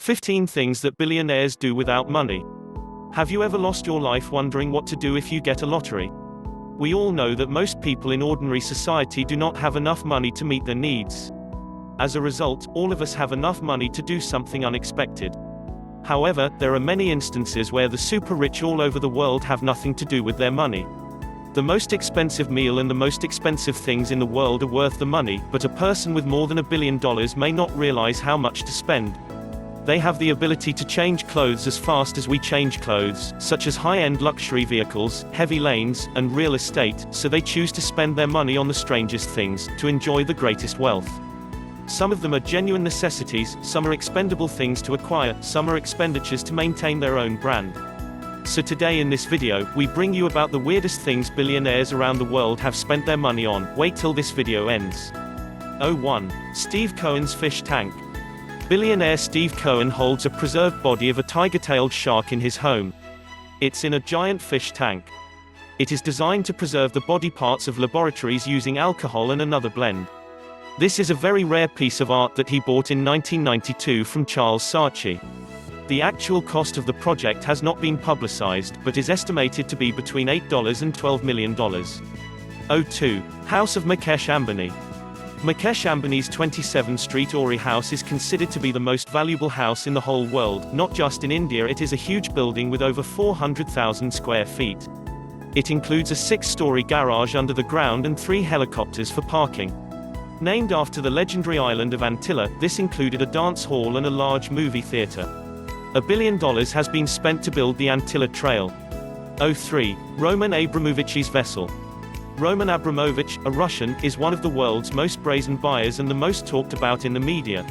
15 things that billionaires do without money. Have you ever lost your life wondering what to do if you get a lottery? We all know that most people in ordinary society do not have enough money to meet their needs. As a result, all of us have enough money to do something unexpected. However, there are many instances where the super rich all over the world have nothing to do with their money. The most expensive meal and the most expensive things in the world are worth the money, but a person with more than $1 billion may not realize how much to spend. They have the ability to change clothes as fast as we change clothes, such as high-end luxury vehicles, heavy lanes, and real estate, so they choose to spend their money on the strangest things, to enjoy the greatest wealth. Some of them are genuine necessities, some are expendable things to acquire, some are expenditures to maintain their own brand. So today in this video, we bring you about the weirdest things billionaires around the world have spent their money on. Wait till this video ends. 1. Steve Cohen's fish tank. Billionaire Steve Cohen holds a preserved body of a tiger-tailed shark in his home. It's in a giant fish tank. It is designed to preserve the body parts of laboratories using alcohol and another blend. This is a very rare piece of art that he bought in 1992 from Charles Saatchi. The actual cost of the project has not been publicized, but is estimated to be between $8 and $12 million. 2. House of Mukesh Ambani. Mukesh Ambani's 27th Street Orey house is considered to be the most valuable house in the whole world. Not just in India, it is a huge building with over 400,000 square feet. It includes a 6-story garage under the ground and 3 helicopters for parking. Named after the legendary island of Antilla, this included a dance hall and a large movie theater. $1 billion has been spent to build the Antilla Trail. 3. Roman Abramovich's vessel. Roman Abramovich, a Russian, is one of the world's most brazen buyers and the most talked about in the media.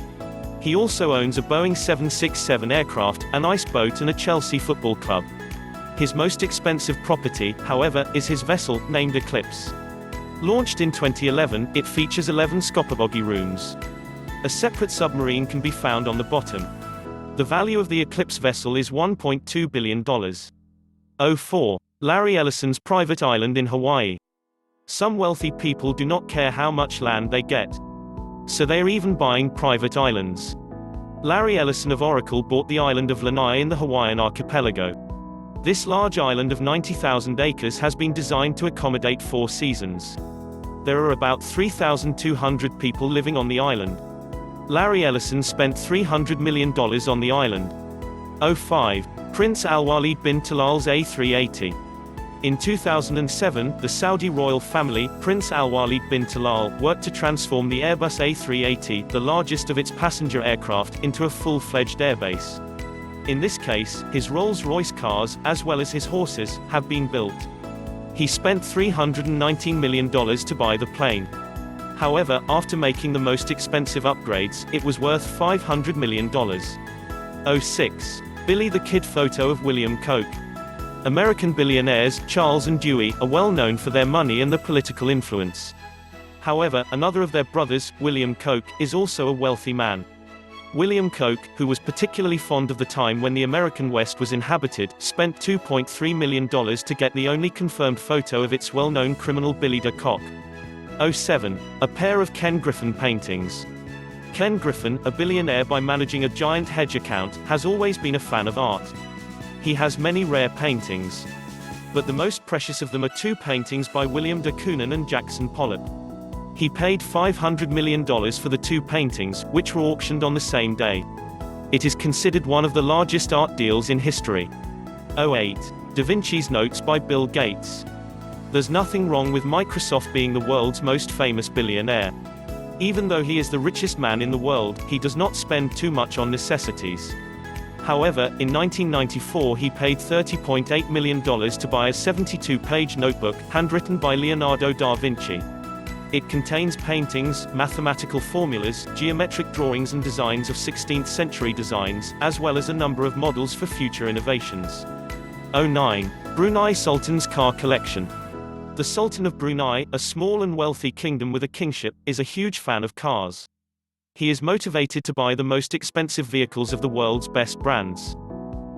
He also owns a Boeing 767 aircraft, an ice boat and a Chelsea football club. His most expensive property, however, is his vessel, named Eclipse. Launched in 2011, it features 11 scuba rooms. A separate submarine can be found on the bottom. The value of the Eclipse vessel is $1.2 billion. 4. Larry Ellison's private island in Hawaii. Some wealthy people do not care how much land they get. So they are even buying private islands. Larry Ellison of Oracle bought the island of Lanai in the Hawaiian archipelago. This large island of 90,000 acres has been designed to accommodate 4 seasons. There are about 3,200 people living on the island. Larry Ellison spent $300 million on the island. 5. Prince Alwaleed bin Talal's A380. In 2007, the Saudi royal family, Prince Alwaleed bin Talal, worked to transform the Airbus A380, the largest of its passenger aircraft, into a full-fledged airbase. In this case, his Rolls-Royce cars, as well as his horses, have been built. He spent $319 million to buy the plane. However, after making the most expensive upgrades, it was worth $500 million. 6. Billy the Kid photo of William Koch. American billionaires, Charles and Dewey, are well known for their money and their political influence. However, another of their brothers, William Koch, is also a wealthy man. William Koch, who was particularly fond of the time when the American West was inhabited, spent $2.3 million to get the only confirmed photo of its well-known criminal Billy the Koch. 7. A pair of Ken Griffin paintings. Ken Griffin, a billionaire by managing a giant hedge account, has always been a fan of art. He has many rare paintings. But the most precious of them are 2 paintings by William de Kooning and Jackson Pollock. He paid $500 million for the 2 paintings, which were auctioned on the same day. It is considered one of the largest art deals in history. 8. Da Vinci's Notes by Bill Gates. There's nothing wrong with Microsoft being the world's most famous billionaire. Even though he is the richest man in the world, he does not spend too much on necessities. However, in 1994 he paid $30.8 million to buy a 72-page notebook, handwritten by Leonardo da Vinci. It contains paintings, mathematical formulas, geometric drawings and designs of 16th-century designs, as well as a number of models for future innovations. 9. Brunei Sultan's car collection. The Sultan of Brunei, a small and wealthy kingdom with a kingship, is a huge fan of cars. He is motivated to buy the most expensive vehicles of the world's best brands.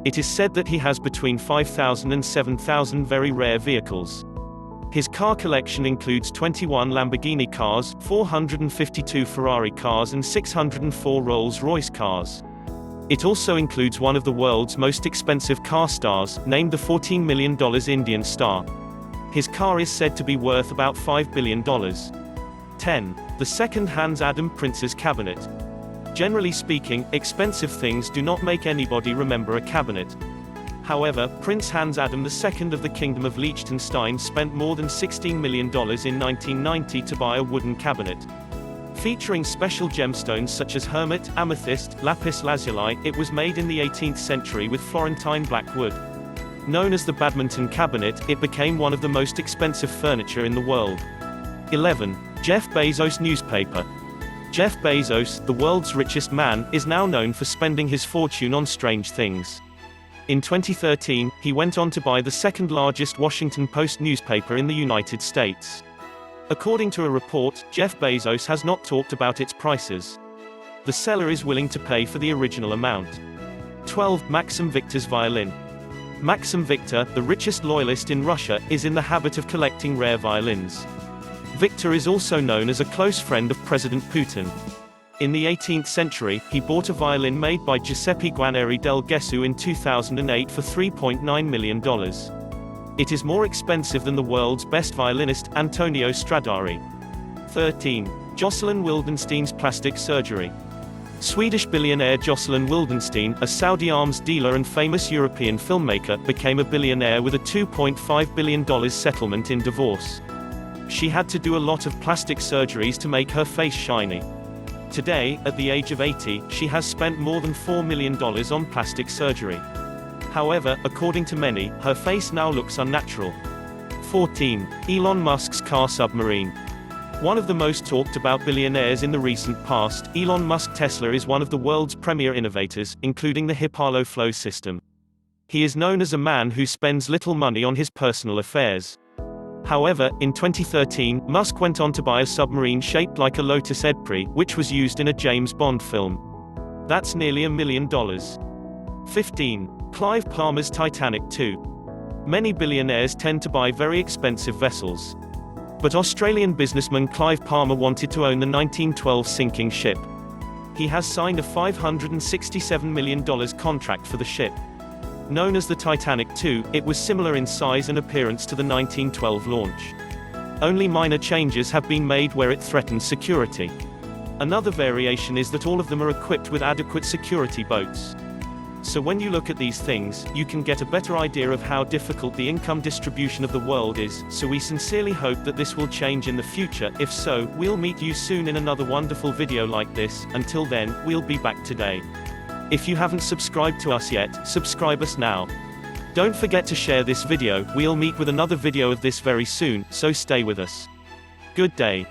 It is said that he has between 5,000 and 7,000 very rare vehicles. His car collection includes 21 Lamborghini cars, 452 Ferrari cars and 604 Rolls-Royce cars. It also includes one of the world's most expensive car stars, named the $14 million Indian star. His car is said to be worth about $5 billion. 10. The second Hans Adam Prince's cabinet. Generally speaking, expensive things do not make anybody remember a cabinet. However, Prince Hans Adam II of the Kingdom of Liechtenstein spent more than $16 million in 1990 to buy a wooden cabinet. Featuring special gemstones such as hermit, amethyst, lapis lazuli, it was made in the 18th century with Florentine black wood. Known as the Badminton Cabinet, it became one of the most expensive furniture in the world. 11. Jeff Bezos newspaper. Jeff Bezos, the world's richest man, is now known for spending his fortune on strange things. In 2013, he went on to buy the second-largest Washington Post newspaper in the United States. According to a report, Jeff Bezos has not talked about its prices. The seller is willing to pay for the original amount. 12. Maxim Victor's violin. Maxim Victor, the richest loyalist in Russia, is in the habit of collecting rare violins. Victor is also known as a close friend of President Putin. In the 18th century, he bought a violin made by Giuseppe Guarneri del Gesù in 2008 for $3.9 million. It is more expensive than the world's best violinist, Antonio Stradivari. 13. Jocelyn Wildensteins plastic surgery. Swedish billionaire Jocelyn Wildenstein, a Saudi arms dealer and famous European filmmaker, became a billionaire with a $2.5 billion settlement in divorce. She had to do a lot of plastic surgeries to make her face shiny. Today, at the age of 80, she has spent more than $4 million on plastic surgery. However, according to many, her face now looks unnatural. 14. Elon Musk's car submarine. One of the most talked about billionaires in the recent past, Elon Musk Tesla is one of the world's premier innovators, including the Hyperloop flow system. He is known as a man who spends little money on his personal affairs. However, in 2013, Musk went on to buy a submarine shaped like a Lotus Edprey, which was used in a James Bond film. That's nearly $1 million. 15. Clive Palmer's Titanic 2. Many billionaires tend to buy very expensive vessels. But Australian businessman Clive Palmer wanted to own the 1912 sinking ship. He has signed a $567 million contract for the ship. Known as the Titanic II, it was similar in size and appearance to the 1912 launch. Only minor changes have been made where it threatens security. Another variation is that all of them are equipped with adequate security boats. So when you look at these things, you can get a better idea of how difficult the income distribution of the world is, so we sincerely hope that this will change in the future. If so, we'll meet you soon in another wonderful video like this. Until then, we'll be back today. If you haven't subscribed to us yet, subscribe us now. Don't forget to share this video. We'll meet with another video of this very soon, so stay with us. Good day.